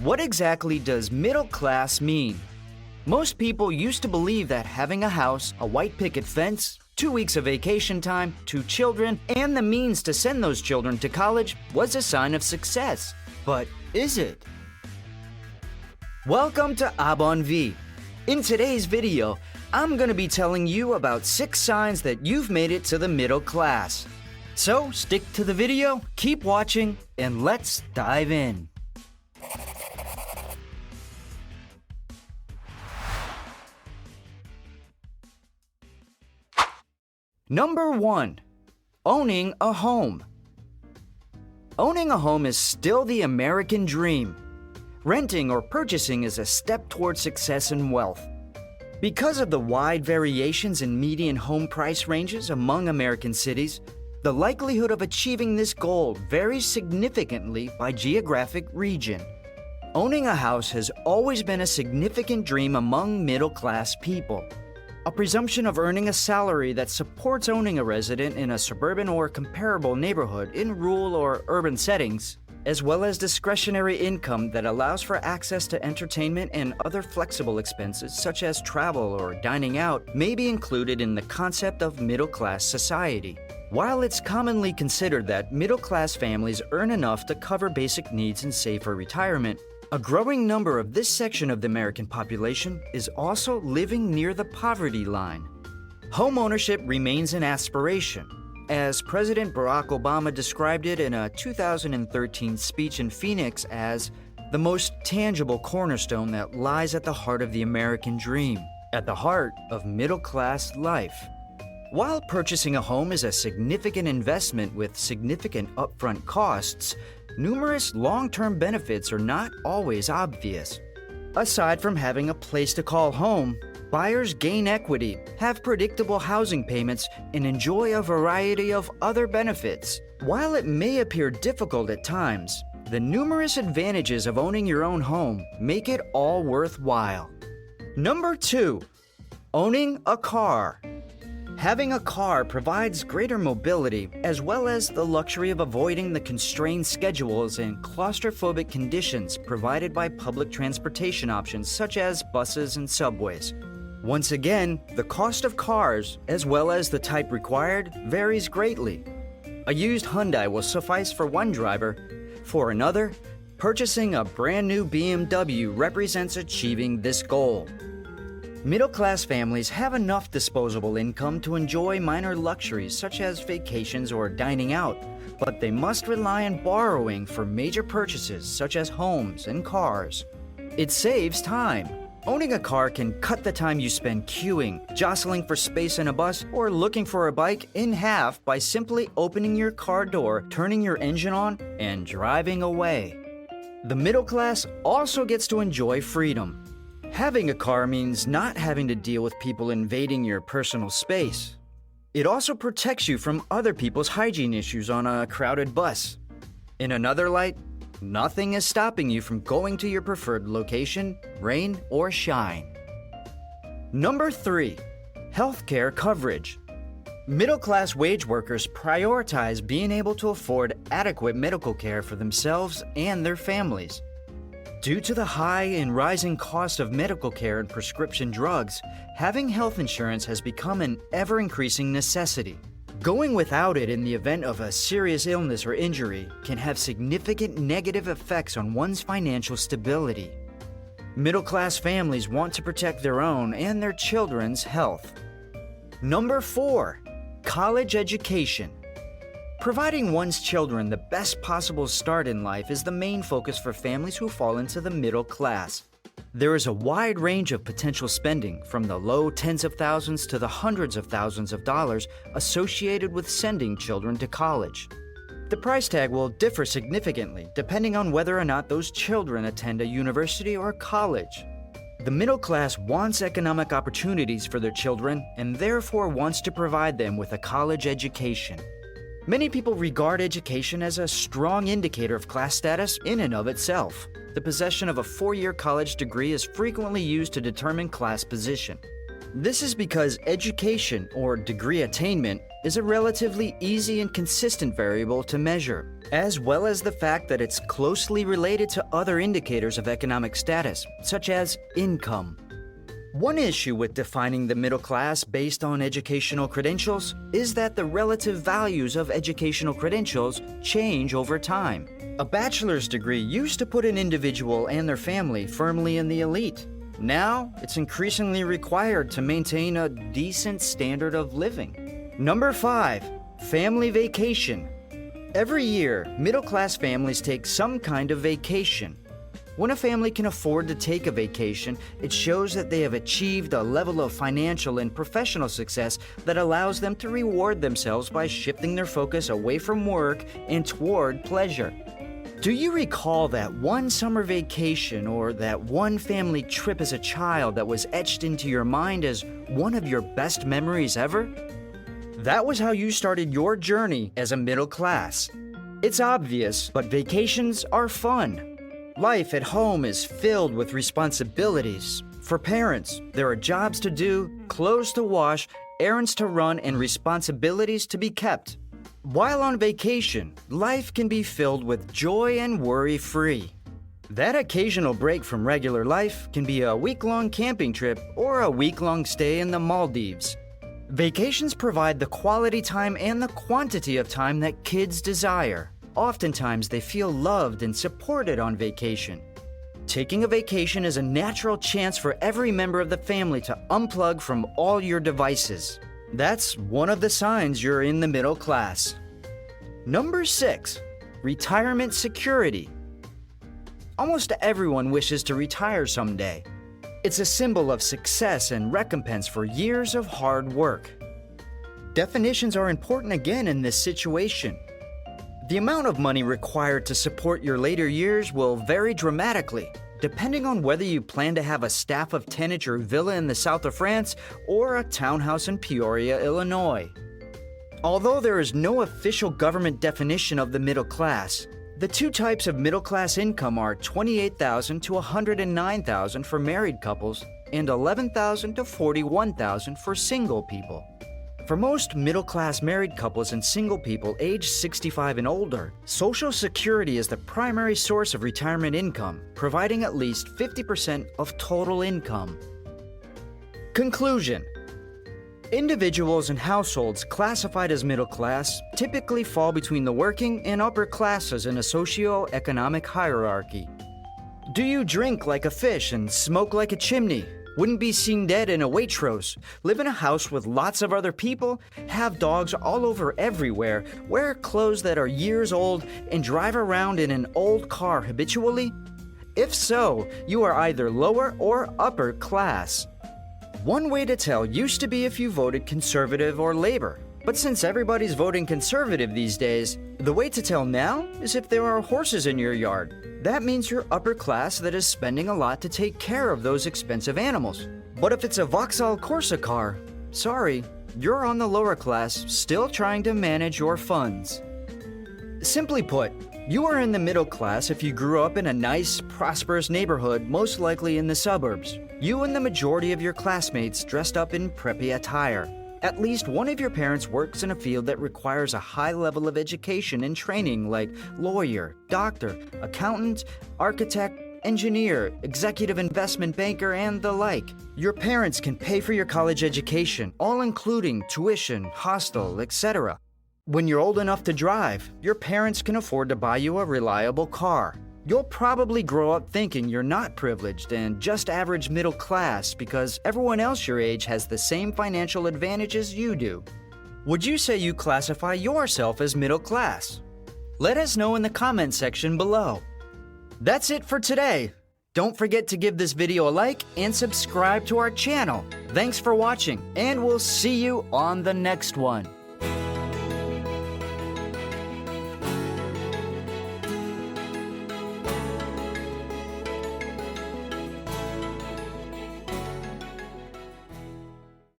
What exactly does middle class mean? Most people used to believe that having a house, a white picket fence, 2 weeks of vacation time, 2 children, and the means to send those children to college was a sign of success. But is it? Welcome to Abon V. In today's video, I'm going to be telling you about 6 signs that you've made it to the middle class. So stick to the video, keep watching, and let's dive in. Number 1. Owning a home. Owning a home is still the American dream. Renting or purchasing is a step towards success and wealth. Because of the wide variations in median home price ranges among American cities, the likelihood of achieving this goal varies significantly by geographic region. Owning a house has always been a significant dream among middle-class people. A presumption of earning a salary that supports owning a residence in a suburban or comparable neighborhood in rural or urban settings, as well as discretionary income that allows for access to entertainment and other flexible expenses such as travel or dining out, may be included in the concept of middle-class society. While it's commonly considered that middle-class families earn enough to cover basic needs and save for retirement, a growing number of this section of the American population is also living near the poverty line. Home ownership remains an aspiration, as President Barack Obama described it in a 2013 speech in Phoenix as the most tangible cornerstone that lies at the heart of the American dream, at the heart of middle-class life. While purchasing a home is a significant investment with significant upfront costs, numerous long-term benefits are not always obvious. Aside from having a place to call home, buyers gain equity, have predictable housing payments, and enjoy a variety of other benefits. While it may appear difficult at times, the numerous advantages of owning your own home make it all worthwhile. Number 2. Owning a car. Having a car provides greater mobility, as well as the luxury of avoiding the constrained schedules and claustrophobic conditions provided by public transportation options such as buses and subways. Once again, the cost of cars, as well as the type required, varies greatly. A used Hyundai will suffice for one driver. For another, purchasing a brand new BMW represents achieving this goal. Middle-class families have enough disposable income to enjoy minor luxuries such as vacations or dining out, but they must rely on borrowing for major purchases such as homes and cars. It saves time. Owning a car can cut the time you spend queuing, jostling for space in a bus, or looking for a bike in half by simply opening your car door, turning your engine on, and driving away. The middle class also gets to enjoy freedom. Having a car means not having to deal with people invading your personal space. It also protects you from other people's hygiene issues on a crowded bus. In another light, nothing is stopping you from going to your preferred location, rain or shine. Number 3. Healthcare coverage. Middle-class wage workers prioritize being able to afford adequate medical care for themselves and their families. Due to the high and rising cost of medical care and prescription drugs, having health insurance has become an ever-increasing necessity. Going without it in the event of a serious illness or injury can have significant negative effects on one's financial stability. Middle-class families want to protect their own and their children's health. Number 4. College education. Providing one's children the best possible start in life is the main focus for families who fall into the middle class. There is a wide range of potential spending, from the low tens of thousands to the hundreds of thousands of dollars associated with sending children to college. The price tag will differ significantly depending on whether or not those children attend a university or college. The middle class wants economic opportunities for their children and therefore wants to provide them with a college education. Many people regard education as a strong indicator of class status in and of itself. The possession of a 4-year college degree is frequently used to determine class position. This is because education, or degree attainment, is a relatively easy and consistent variable to measure, as well as the fact that it's closely related to other indicators of economic status, such as income. One issue with defining the middle class based on educational credentials is that the relative values of educational credentials change over time. A bachelor's degree used to put an individual and their family firmly in the elite. Now, it's increasingly required to maintain a decent standard of living. Number 5, family vacation. Every year, middle-class families take some kind of vacation. When a family can afford to take a vacation, it shows that they have achieved a level of financial and professional success that allows them to reward themselves by shifting their focus away from work and toward pleasure. Do you recall that one summer vacation or that one family trip as a child that was etched into your mind as one of your best memories ever? That was how you started your journey as a middle class. It's obvious, but vacations are fun. Life at home is filled with responsibilities. For parents, there are jobs to do, clothes to wash, errands to run, and responsibilities to be kept. While on vacation, life can be filled with joy and worry-free. That occasional break from regular life can be a week-long camping trip or a week-long stay in the Maldives. Vacations provide the quality time and the quantity of time that kids desire. Oftentimes, they feel loved and supported on vacation. Taking a vacation is a natural chance for every member of the family to unplug from all your devices. That's one of the signs you're in the middle class. Number 6, retirement security. Almost everyone wishes to retire someday. It's a symbol of success and recompense for years of hard work. Definitions are important again in this situation. The amount of money required to support your later years will vary dramatically, depending on whether you plan to have a staff of 10 at your villa in the south of France or a townhouse in Peoria, Illinois. Although there is no official government definition of the middle class, the two types of middle class income are $28,000 to $109,000 for married couples and $11,000 to $41,000 for single people. For most middle-class married couples and single people aged 65 and older, Social Security is the primary source of retirement income, providing at least 50% of total income. Conclusion: individuals and households classified as middle class typically fall between the working and upper classes in a socioeconomic hierarchy. Do you drink like a fish and smoke like a chimney? Wouldn't be seen dead in a Waitrose, live in a house with lots of other people, have dogs all over everywhere, wear clothes that are years old, and drive around in an old car habitually? If so, you are either lower or upper class. One way to tell used to be if you voted conservative or labor, but since everybody's voting conservative these days, the way to tell now is if there are horses in your yard. That means you're upper class that is spending a lot to take care of those expensive animals. But if it's a Vauxhall Corsa car, sorry, you're on the lower class, still trying to manage your funds. Simply put, you are in the middle class if you grew up in a nice, prosperous neighborhood, most likely in the suburbs. You and the majority of your classmates dressed up in preppy attire. At least one of your parents works in a field that requires a high level of education and training like lawyer, doctor, accountant, architect, engineer, executive investment banker, and the like. Your parents can pay for your college education, all including tuition, hostel, etc. When you're old enough to drive, your parents can afford to buy you a reliable car. You'll probably grow up thinking you're not privileged and just average middle class because everyone else your age has the same financial advantages you do. Would you say you classify yourself as middle class? Let us know in the comment section below. That's it for today. Don't forget to give this video a like and subscribe to our channel. Thanks for watching, and we'll see you on the next one.